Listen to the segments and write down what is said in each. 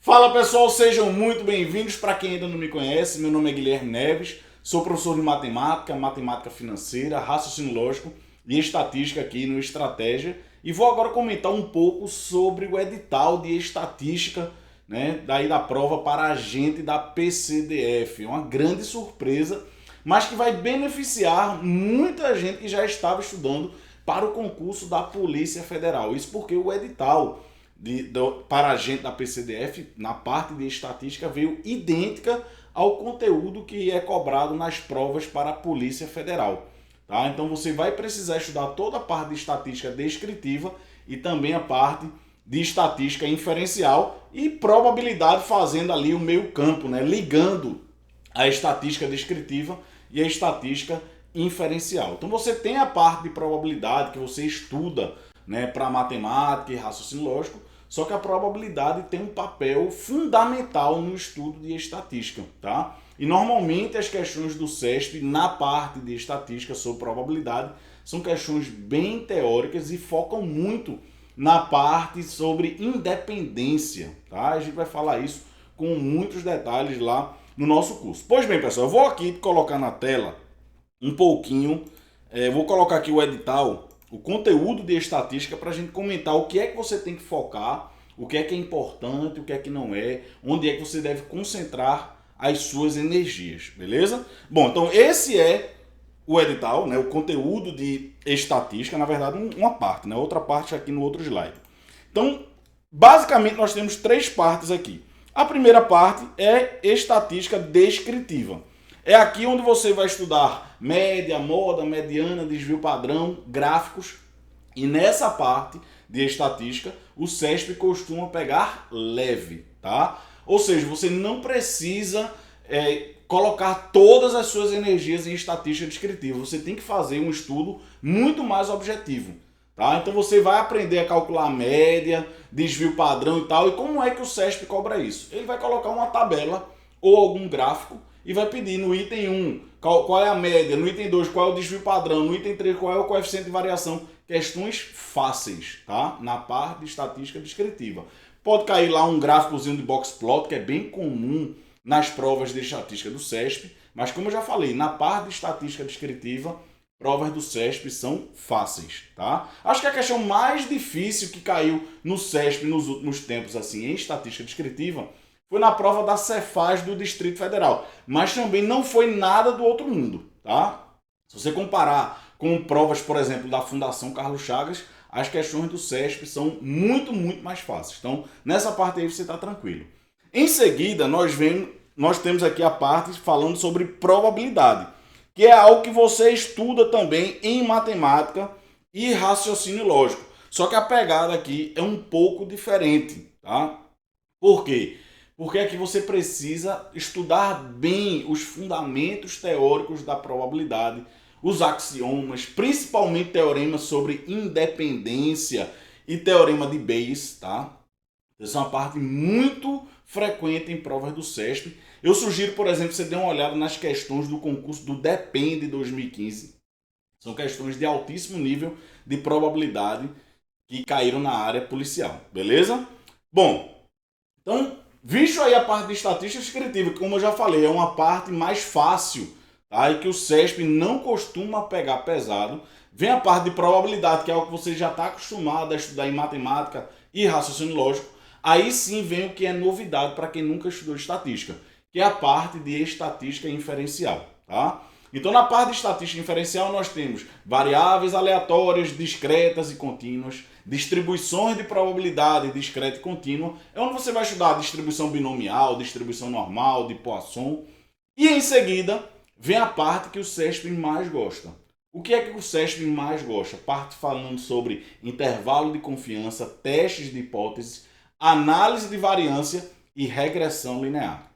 Fala pessoal, sejam muito bem-vindos. Para quem ainda não me conhece, meu nome é Guilherme Neves, sou professor de matemática, matemática financeira, raciocínio lógico e estatística aqui no Estratégia e vou agora comentar um pouco sobre o edital de estatística, né, daí da prova para agente da PCDF. É uma grande surpresa, mas que vai beneficiar muita gente que já estava estudando para o concurso da Polícia Federal. Isso porque o edital para agente da PCDF, na parte de estatística, veio idêntica ao conteúdo que é cobrado nas provas para a Polícia Federal. Tá? Então você vai precisar estudar toda a parte de estatística descritiva e também a parte de estatística inferencial e probabilidade, fazendo ali o meio campo, né? Ligando a estatística descritiva e a estatística inferencial. Então você tem a parte de probabilidade que você estuda, né, para matemática e raciocínio lógico, só que a probabilidade tem um papel fundamental no estudo de estatística, tá? E normalmente as questões do CESP na parte de estatística sobre probabilidade são questões bem teóricas e focam muito na parte sobre independência, tá? A gente vai falar isso com muitos detalhes lá no nosso curso. Pois bem, pessoal, eu vou aqui colocar na tela um pouquinho, vou colocar aqui o edital, o conteúdo de estatística, para a gente comentar o que é que você tem que focar, o que é importante, o que é que não é, onde é que você deve concentrar as suas energias, beleza? Bom, então esse é o edital, né, o conteúdo de estatística, na verdade uma parte, né, outra parte aqui no outro slide. Então, basicamente nós temos três partes aqui. A primeira parte é estatística descritiva. É aqui onde você vai estudar média, moda, mediana, desvio padrão, gráficos. E nessa parte de estatística, o CESP costuma pegar leve, tá? Ou seja, você não precisa colocar todas as suas energias em estatística descritiva. Você tem que fazer um estudo muito mais objetivo, tá? Então você vai aprender a calcular média, desvio padrão e tal. E como é que o CESP cobra isso? Ele vai colocar uma tabela ou algum gráfico e vai pedir no item 1 qual é a média, no item 2 qual é o desvio padrão, no item 3 qual é o coeficiente de variação. Questões fáceis, tá? Na parte de estatística descritiva. Pode cair lá um gráficozinho de box plot, que é bem comum nas provas de estatística do CESP, mas como eu já falei, na parte de estatística descritiva, provas do CESP são fáceis, tá? Acho que a questão mais difícil que caiu no CESP nos últimos tempos, assim, em estatística descritiva, foi na prova da Cefaz do Distrito Federal, mas também não foi nada do outro mundo, tá? Se você comparar com provas, por exemplo, da Fundação Carlos Chagas, as questões do CESP são muito mais fáceis. Então, nessa parte aí você está tranquilo. Em seguida, nós temos aqui a parte falando sobre probabilidade, que é algo que você estuda também em matemática e raciocínio lógico. Só que a pegada aqui é um pouco diferente, tá? Por quê? Porque aqui você precisa estudar bem os fundamentos teóricos da probabilidade, os axiomas, principalmente teoremas sobre independência e teorema de Bayes, tá? Essa é uma parte muito frequente em provas do CESP. Eu sugiro, por exemplo, você dê uma olhada nas questões do concurso do Depende 2015. São questões de altíssimo nível de probabilidade que caíram na área policial, beleza? Bom, então, visto aí a parte de estatística descritiva, que como eu já falei, é uma parte mais fácil, tá? E que o CESP não costuma pegar pesado, vem a parte de probabilidade, que é algo que você já está acostumado a estudar em matemática e raciocínio lógico. Aí sim vem o que é novidade para quem nunca estudou estatística, que é a parte de estatística inferencial, tá? Então, na parte de estatística inferencial, nós temos variáveis aleatórias, discretas e contínuas, distribuições de probabilidade discreta e contínua, é onde você vai estudar a distribuição binomial, distribuição normal, de Poisson. E em seguida, vem a parte que o CESP mais gosta. O que é que o CESP mais gosta? Parte falando sobre intervalo de confiança, testes de hipóteses, análise de variância e regressão linear.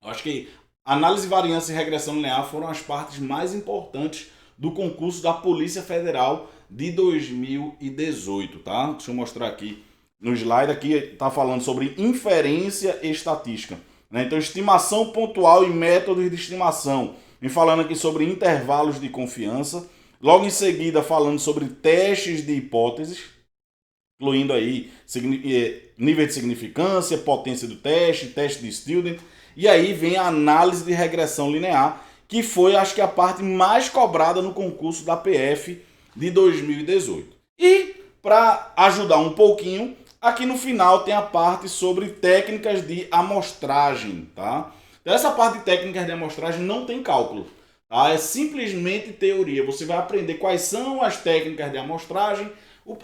Eu acho que análise, variância e regressão linear foram as partes mais importantes do concurso da Polícia Federal de 2018, tá? Deixa eu mostrar aqui no slide, aqui está falando sobre inferência estatística, né? Então, estimação pontual e métodos de estimação. Vem falando aqui sobre intervalos de confiança. Logo em seguida, falando sobre testes de hipóteses. incluindo aí nível de significância, potência do teste, teste de student, e aí vem a análise de regressão linear, que foi, acho que, a parte mais cobrada no concurso da PF de 2018. E, para ajudar um pouquinho, aqui no final tem a parte sobre técnicas de amostragem, tá? Então, essa parte de técnicas de amostragem não tem cálculo, tá? É simplesmente teoria. Você vai aprender quais são as técnicas de amostragem,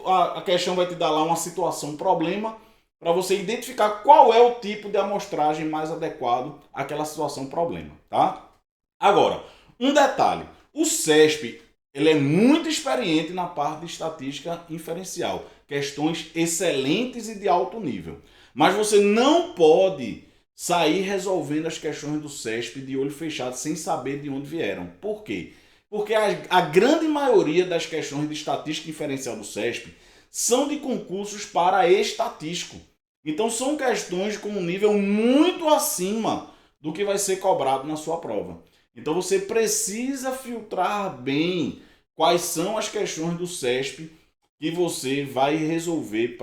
a questão vai te dar lá uma situação, um problema, para você identificar qual é o tipo de amostragem mais adequado àquela situação, problema, tá? Agora, um detalhe, o CESP ele é muito experiente na parte de estatística inferencial, questões excelentes e de alto nível. Mas você não pode sair resolvendo as questões do CESP de olho fechado sem saber de onde vieram. Por quê? Porque a grande maioria das questões de estatística inferencial do CESP são de concursos para estatístico. Então são questões com um nível muito acima do que vai ser cobrado na sua prova. Então você precisa filtrar bem quais são as questões do CESP que você vai resolver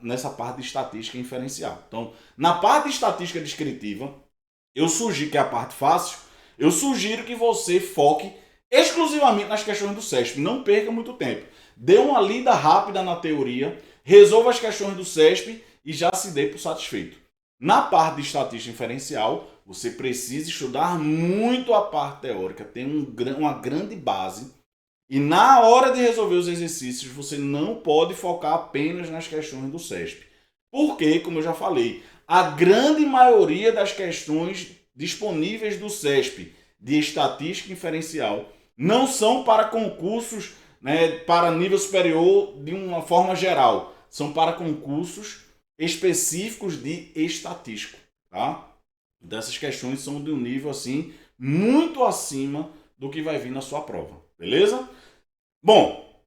nessa parte de estatística inferencial. Então, na parte de estatística descritiva, eu sugiro, que é a parte fácil, eu sugiro que você foque exclusivamente nas questões do CESP. Não perca muito tempo. Dê uma lida rápida na teoria, resolva as questões do CESP e já se dê por satisfeito. Na parte de estatística inferencial, você precisa estudar muito a parte teórica, tem uma grande base. E na hora de resolver os exercícios, você não pode focar apenas nas questões do CESP. Porque, como eu já falei, a grande maioria das questões disponíveis do CESP de estatística inferencial não são para concursos, né, para nível superior de uma forma geral. São para concursos específicos de estatístico, tá? Então essas questões são de um nível assim muito acima do que vai vir na sua prova, beleza? Bom,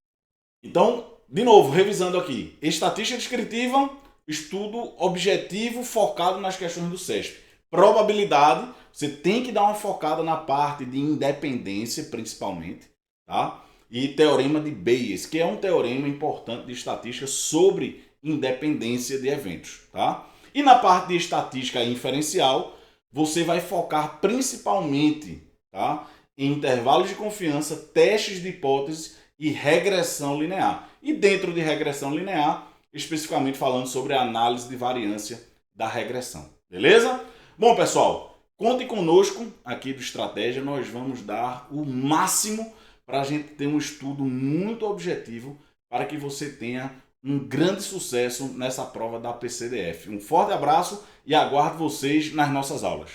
então, de novo, revisando aqui, estatística descritiva, estudo objetivo focado nas questões do CESP. Probabilidade, você tem que dar uma focada na parte de independência, principalmente, tá? E teorema de Bayes, que é um teorema importante de estatística sobre independência de eventos, tá? E na parte de estatística inferencial, você vai focar principalmente, tá, em intervalos de confiança, testes de hipótese e regressão linear. E dentro de regressão linear, especificamente falando sobre a análise de variância da regressão. Beleza? Bom, pessoal, conte conosco aqui do Estratégia. Nós vamos dar o máximo para a gente ter um estudo muito objetivo para que você tenha um grande sucesso nessa prova da PCDF. Um forte abraço e aguardo vocês nas nossas aulas.